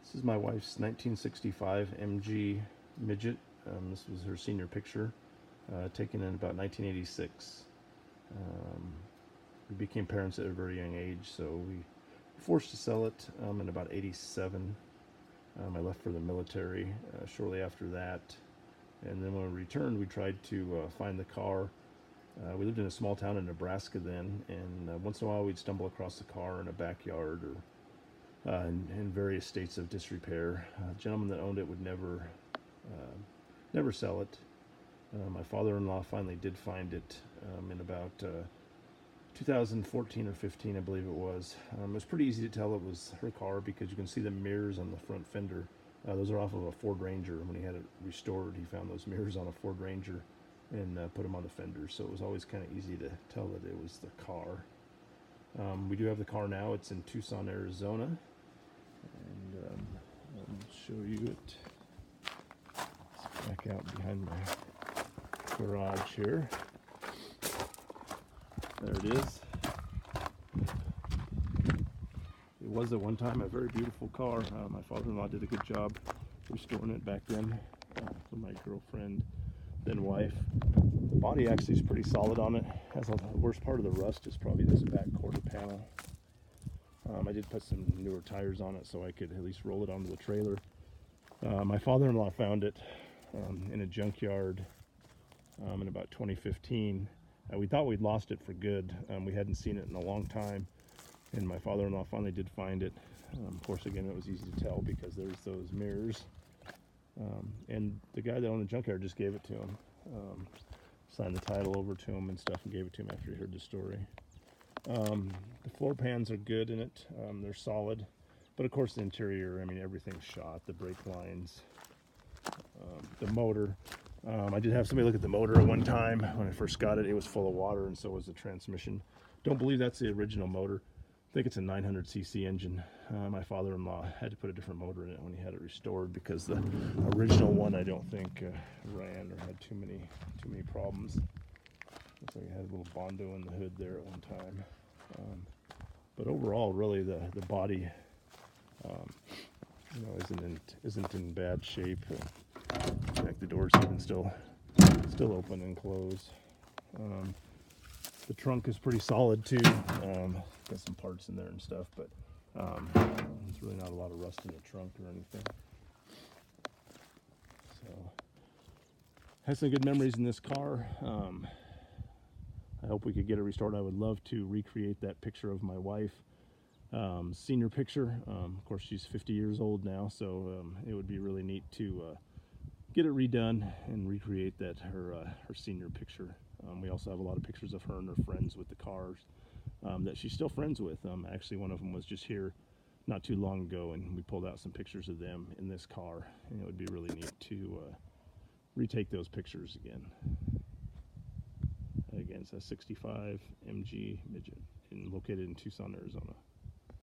This is my wife's 1965 MG Midget. This was her senior picture, taken in about 1986. We became parents at a very young age, so we were forced to sell it in about 87. I left for the military shortly after that, and then when we returned, we tried to find the car. We lived in a small town in Nebraska then, and once in a while we'd stumble across the car in a backyard or in various states of disrepair. The gentleman that owned it would never sell it. My father-in-law finally did find it in about 2014 or 15, I believe it was. It was pretty easy to tell it was her car because you can see the mirrors on the front fender. Those are off of a Ford Ranger. When he had it restored, he found those mirrors on a Ford Ranger and put them on the fender, so it was always kind of easy to tell that it was the car. We do have the car now. It's in Tucson, Arizona, and I'll show you it. It's back out behind my garage here. There it is. It was at one time a very beautiful car. My father-in-law did a good job restoring it back then for my girlfriend, then wife. The body actually is pretty solid on it. The worst part of the rust is probably this back quarter panel. I did put some newer tires on it so I could at least roll it onto the trailer. My father-in-law found it in a junkyard in about 2015. We thought we'd lost it for good. We hadn't seen it in a long time, and my father-in-law finally did find it. Of course, again, it was easy to tell because there's those mirrors. And the guy that owned the junkyard just gave it to him. Signed the title over to him and stuff and gave it to him after he heard the story. The floor pans are good in it. They're solid. But of course the interior, I mean, everything's shot. The brake lines, the motor. I did have somebody look at the motor at one time. When I first got it, it was full of water, and so was the transmission. Don't believe that's the original motor. I think it's a 900cc engine. My father-in-law had to put a different motor in it when he had it restored because the original one I don't think ran or had too many problems. Looks like it had a little Bondo in the hood there at one time. But overall, really, the body isn't in bad shape. In fact, the doors even still open and close. The trunk is pretty solid too. Got some parts in there and stuff, but there's really not a lot of rust in the trunk or anything. So, had some good memories in this car. I hope we could get it restored. I would love to recreate that picture of my wife, senior picture. Of course, she's 50 years old now, so it would be really neat to get it redone and recreate her senior picture. We also have a lot of pictures of her and her friends with the cars that she's still friends with. Actually, one of them was just here not too long ago, and we pulled out some pictures of them in this car, and it would be really neat to retake those pictures again. Again, it's a 65 MG Midget located in Tucson, Arizona.